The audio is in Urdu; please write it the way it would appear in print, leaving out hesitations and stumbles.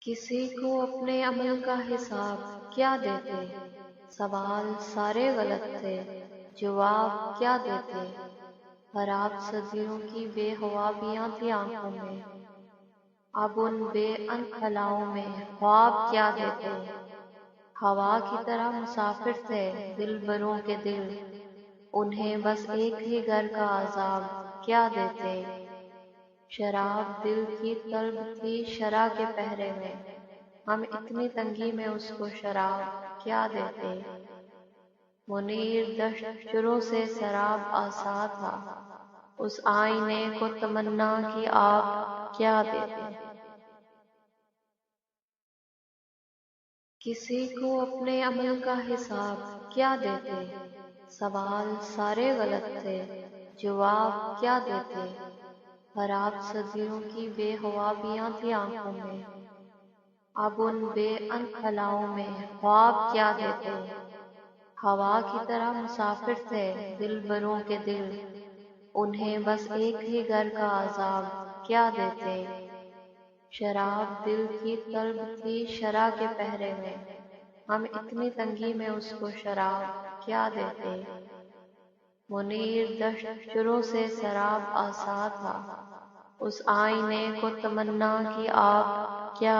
کسی کو اپنے عمل کا حساب کیا دیتے؟ سوال سارے غلط تھے، جواب کیا دیتے؟ خراب صدیوں کی بے خوابیاں تھی آنکھوں میں، اب ان بے انت خلاؤں میں خواب کیا دیتے؟ ہوا کی طرح مسافر تھے دل بروں کے دل، انہیں بس ایک ہی گھر کا عذاب کیا دیتے؟ شراب دل کی طلب تھی شرع کے پہرے میں، ہم اتنی تنگی میں اس کو شراب کیا دیتے؟ منیر دشت چروں سے سراب آسا تھا، اس آئینے کو تمنا کی آپ کیا دیتے؟ کسی کو اپنے عمل کا حساب کیا دیتے؟ سوال سارے غلط تھے، جواب کیا دیتے؟ خراب صدیوں کی بے خوابیاں تھی آنکھوں میں، اب ان بے انت خلاؤں میں خواب کیا دیتے؟ ہوا کی طرح مسافر تھے دل بروں کے دل، انہیں بس ایک ہی گھر کا عذاب کیا دیتے؟ شراب دل کی طلب تھی شرع کے پہرے میں، ہم اتنی تنگی میں اس کو شراب کیا دیتے؟ منیر دشت چروں سے سراب آسا تھا، اس آئینے کو تمنا کی آپ کیا